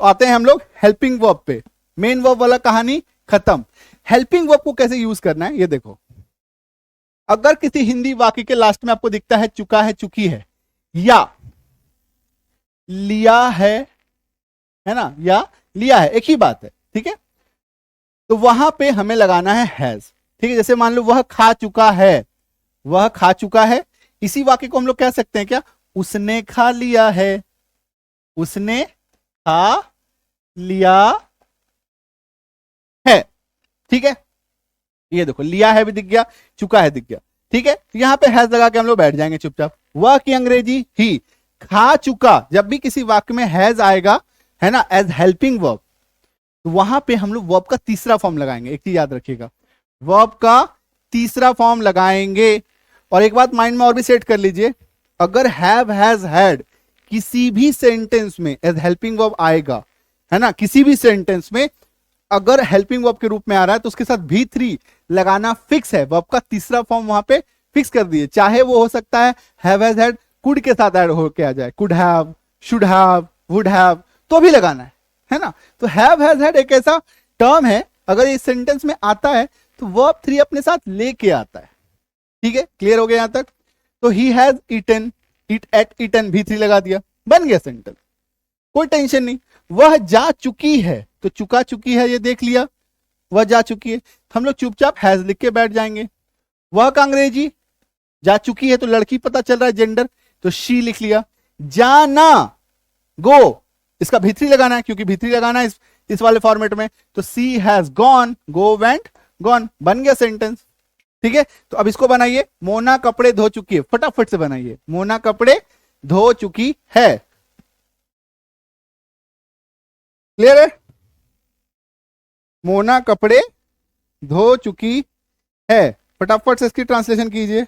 तो आते हैं हम लोग हेल्पिंग वर्ब पे। मेन वर्ब वाला कहानी खत्म। हेल्पिंग वर्ब को कैसे यूज करना है ये देखो। अगर किसी हिंदी वाक्य के लास्ट में आपको दिखता है चुका है, चुकी है, या लिया है ना, या लिया है, एक ही बात है, ठीक है, तो वहां पे हमें लगाना है हैज। ठीक है, जैसे मान लो वह खा चुका है, वह खा चुका है, इसी वाक्य को हम लोग कह सकते हैं क्या, उसने खा लिया है, उसने खा लिया है। ठीक है, ये देखो लिया है भी दिख गया, चुका है दिख गया। ठीक है, तो यहां पे हैज लगा के हम लोग बैठ जाएंगे चुपचाप। वह की अंग्रेजी ही, खा चुका, जब भी किसी वाक्य में हैज आएगा है ना एज हेल्पिंग वर्ब, तो वहां पे हम लोग वर्ब का तीसरा फॉर्म लगाएंगे। एक चीज याद रखिएगा, वर्ब का तीसरा फॉर्म लगाएंगे। और एक बात माइंड में और भी सेट कर लीजिए, अगर हैव हैज हैड किसी भी सेंटेंस में एज हेल्पिंग वर्ब आएगा, है ना, किसी भी सेंटेंस में अगर हेल्पिंग वर्ब के रूप में आ रहा है तो उसके साथ V3 लगाना फिक्स है। वर्ब का तीसरा फॉर्म वहां पे फिक्स कर दिए, चाहे वो हो सकता है हैव हैज हैड कुड के साथ ऐड होके आ जाए, could have, should have, would have, तो भी लगाना है ना। तो हैव हैज हैड एक ऐसा टर्म है, अगर इस सेंटेंस में आता है तो वर्ब 3 अपने साथ लेके आता है। ठीक है, क्लियर हो गया यहां तक। तो he has eaten, eat ate eaten, V3 लगा दिया, बन गया सेंटेंस, कोई टेंशन नहीं। वह जा चुकी है, तो चुका चुकी है ये देख लिया, वह जा चुकी है, हम लोग चुपचाप हैज लिख के बैठ जाएंगे। वह का अंग्रेजी, जा चुकी है तो लड़की पता चल रहा है जेंडर, तो शी लिख लिया। जाना, गो, इसका V3 लगाना है क्योंकि V3 लगाना है इस वाले फॉर्मेट में, तो she has gone, go went gone, बन गया सेंटेंस। ठीक है, तो अब इसको बनाइए, मोना कपड़े धो चुकी है, फटाफट से बनाइए, मोना कपड़े धो चुकी है। क्लियर है, मोना कपड़े धो चुकी है, फटाफट से इसकी ट्रांसलेशन कीजिए।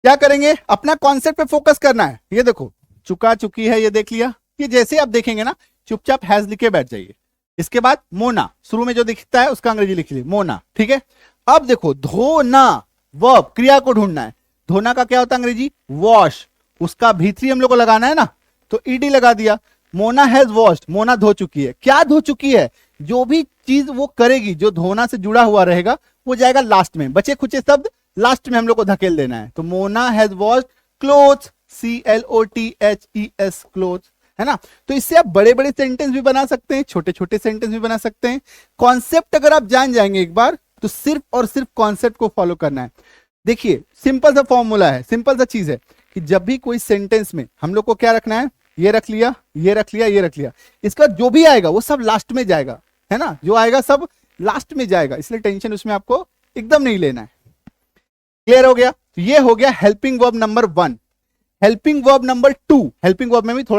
क्या करेंगे, अपना कॉन्सेप्ट पे फोकस करना है। ये देखो चुका चुकी है ये देख लिया, ये जैसे आप देखेंगे ना चुपचाप हैज लिखे बैठ जाइए। इसके बाद मोना, शुरू में जो दिखता है उसका अंग्रेजी लिख लीजिए, मोना। ठीक है, अब देखो धोना, वर्ब, क्रिया को ढूंढना है। धोना का क्या होता है अंग्रेजी, वॉश, उसका V3 हम लोग को लगाना है ना, तो ईडी लगा दिया। मोना हैज वॉश्ड, मोना धो चुकी है, क्या धो चुकी है, जो भी चीज वो करेगी जो धोना से जुड़ा हुआ रहेगा वो जाएगा लास्ट में, बचे खुचे शब्द लास्ट में हम लोग को धकेल देना है। तो Mona has washed clothes, CLOTHES, clothes, है ना। तो इससे आप बड़े बड़े सेंटेंस भी बना सकते हैं, छोटे छोटे सेंटेंस भी बना सकते हैं। कॉन्सेप्ट अगर आप जान जाएंगे एक बार तो सिर्फ और सिर्फ कॉन्सेप्ट को फॉलो करना है। देखिए सिंपल सा फॉर्मूला है, सिंपल सा चीज है कि जब भी कोई सेंटेंस में हम लोग को क्या रखना है, ये रख लिया, ये रख लिया, ये रख लिया, इसका जो भी आएगा वो सब लास्ट में जाएगा, है ना, जो आएगा सब लास्ट में जाएगा, इसलिए टेंशन उसमें आपको एकदम नहीं लेना है। क्लियर हो गया, तो ये हो गया helping verb number 1। Helping verb number 2, helping verb में भी थोड़ा